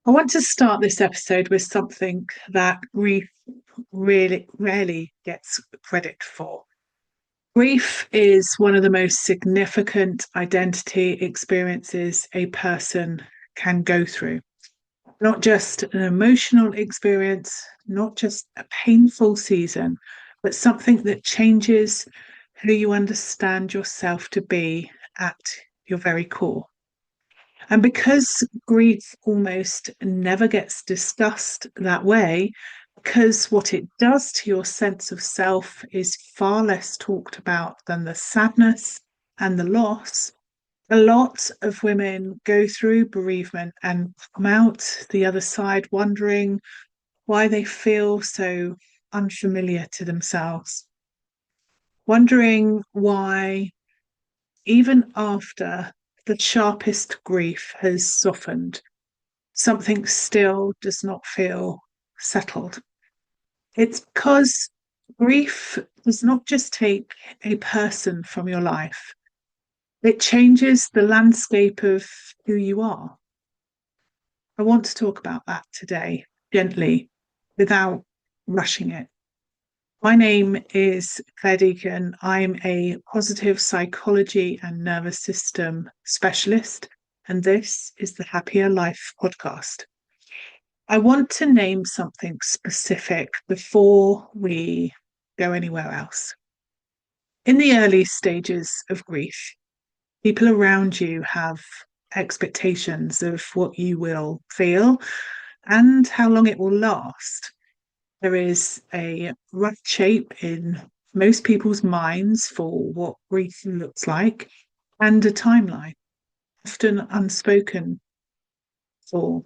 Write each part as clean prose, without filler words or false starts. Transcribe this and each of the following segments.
I want to start this episode with something that grief really rarely gets credit for. Grief is one of the most significant identity experiences a person can go through. Not just an emotional experience, not just a painful season, but something that changes who you understand yourself to be at your very core. And because grief almost never gets discussed that way, because what it does to your sense of self is far less talked about than the sadness and the loss, a lot of women go through bereavement and come out the other side wondering why they feel so unfamiliar to themselves, wondering why, even after the sharpest grief has softened, something still does not feel settled. It's because grief does not just take a person from your life, it changes the landscape of who you are. I want to talk about that today, gently, without rushing it. My name is Clare Deacon. I'm a positive psychology and nervous system specialist, and this is the Happya Life podcast. I want to name something specific before we go anywhere else. In the early stages of grief, people around you have expectations of what you will feel and how long it will last. There is a rough shape in most people's minds for what grief looks like and a timeline, often unspoken, for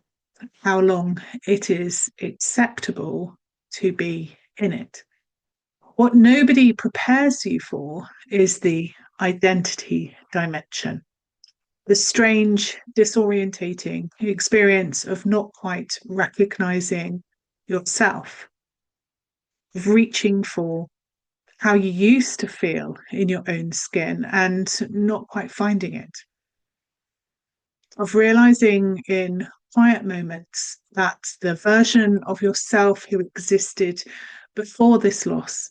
how long it is acceptable to be in it. What nobody prepares you for is the identity dimension, the strange, disorientating experience of not quite recognizing yourself, of reaching for how you used to feel in your own skin and not quite finding it, of realizing in quiet moments that the version of yourself who existed before this loss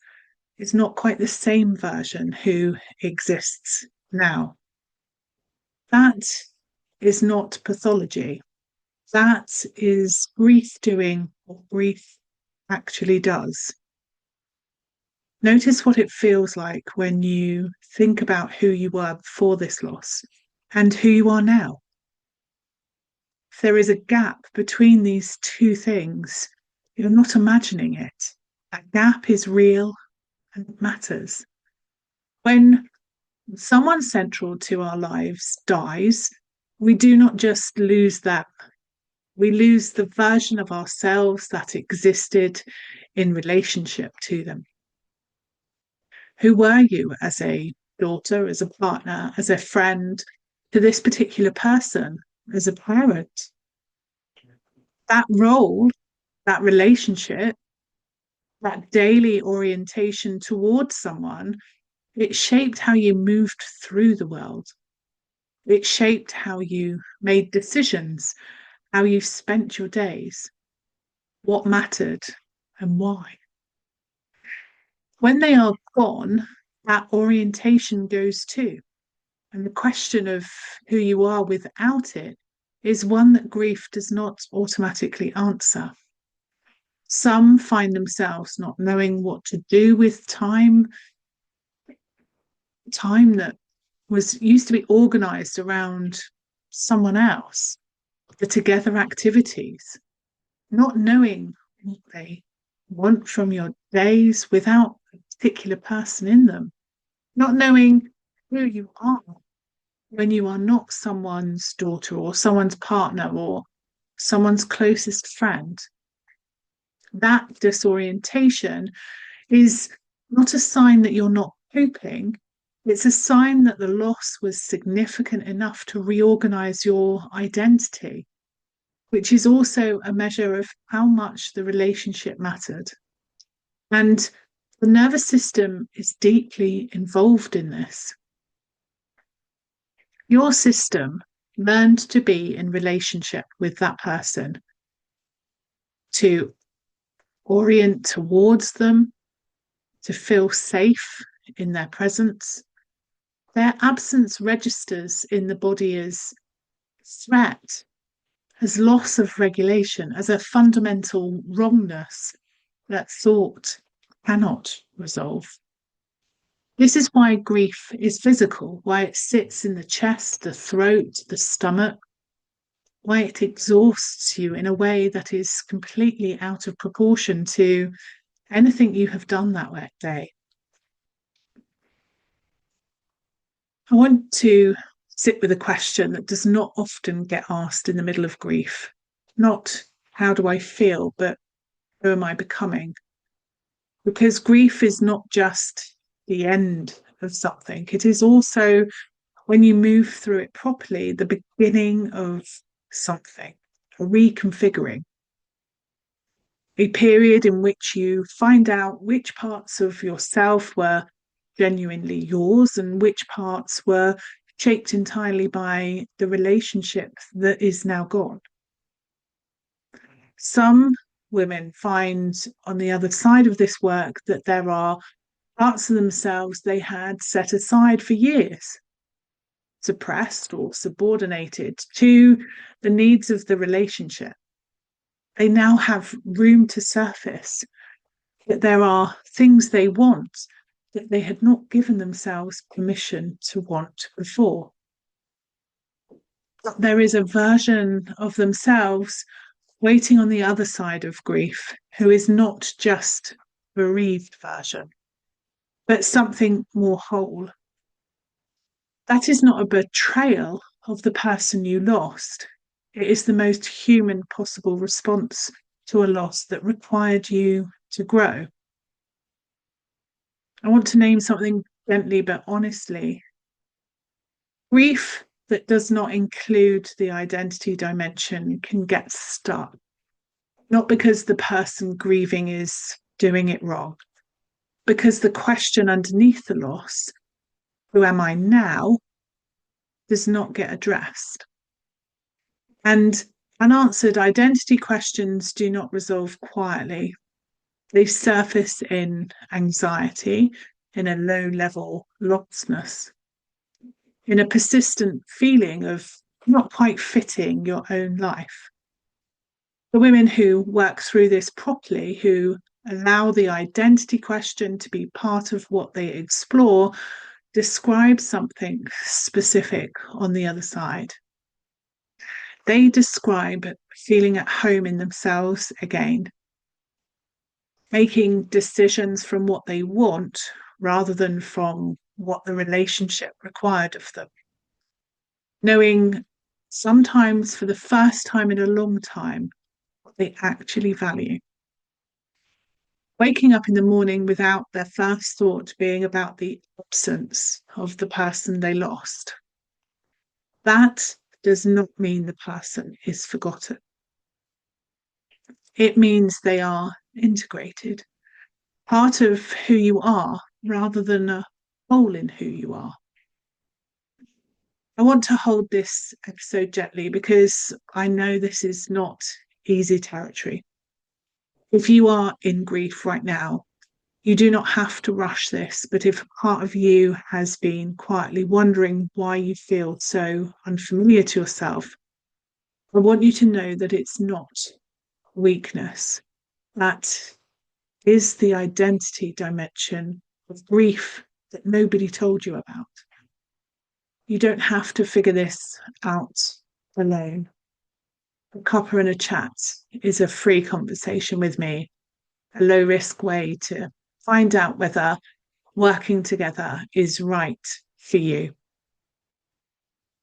is not quite the same version who exists now. That is not pathology. That is grief doing what grief actually does. Notice what it feels like when you think about who you were before this loss and who you are now. If there is a gap between these two things, you're not imagining it. That gap is real and it matters. When someone central to our lives dies, we do not just lose them. We lose the version of ourselves that existed in relationship to them. Who were you as a daughter, as a partner, as a friend to this particular person, as a parent? That role, that relationship, that daily orientation towards someone, it shaped how you moved through the world. It shaped how you made decisions, how you spent your days, what mattered and why. When they are gone, that orientation goes too. And the question of who you are without it is one that grief does not automatically answer. Some find themselves not knowing what to do with time that was used to be organized around someone else, the together activities, not knowing what they want from your days without a particular person in them, not knowing who you are when you are not someone's daughter or someone's partner or someone's closest friend. That disorientation is not a sign that you're not coping. It's a sign that the loss was significant enough to reorganize your identity, which is also a measure of how much the relationship mattered. And the nervous system is deeply involved in this. Your system learned to be in relationship with that person to orient towards them, to feel safe in their presence. Their absence registers in the body as threat, as loss of regulation, as a fundamental wrongness that thought cannot resolve. This is why grief is physical, why it sits in the chest, the throat, the stomach, why it exhausts you in a way that is completely out of proportion to anything you have done that day. I want to sit with a question that does not often get asked in the middle of grief. Not how do I feel, but who am I becoming? Because grief is not just the end of something, it is also, when you move through it properly, the beginning of something, a reconfiguring, a period in which you find out which parts of yourself were genuinely yours and which parts were shaped entirely by the relationship that is now gone. Some women find on the other side of this work that there are parts of themselves they had set aside for years, suppressed or subordinated to the needs of the relationship. They now have room to surface, that there are things they want that they had not given themselves permission to want before. There is a version of themselves waiting on the other side of grief, who is not just bereaved version, but something more whole. That is not a betrayal of the person you lost. It is the most human possible response to a loss that required you to grow. I want to name something gently but honestly. Grief that does not include the identity dimension can get stuck, not because the person grieving is doing it wrong, because the question underneath the loss, who am I now, does not get addressed. And unanswered identity questions do not resolve quietly. They surface in anxiety, in a low-level lostness, in a persistent feeling of not quite fitting your own life. The women who work through this properly, who allow the identity question to be part of what they explore, describe something specific on the other side. They describe feeling at home in themselves again, making decisions from what they want rather than from what the relationship required of them. Knowing sometimes for the first time in a long time what they actually value. Waking up in the morning without their first thought being about the absence of the person they lost. That does not mean the person is forgotten. It means they are integrated, part of who you are rather than a hole in who you are. I want to hold this episode gently because I know this is not easy territory. If you are in grief right now, you do not have to rush this, but if part of you has been quietly wondering why you feel so unfamiliar to yourself, I want you to know that it's not weakness. That is the identity dimension of grief that nobody told you about. You don't have to figure this out alone. A cuppa and a chat is a free conversation with me, a low risk way to find out whether working together is right for you.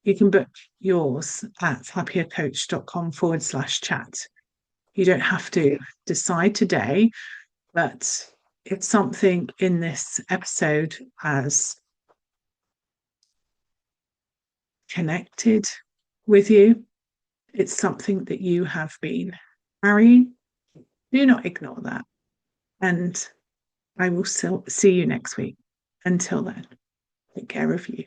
You can book yours at happyacoach.com/chat. You don't have to decide today, but if something in this episode has connected with you, it's something that you have been carrying, do not ignore that. And I will see you next week. Until then, take care of you.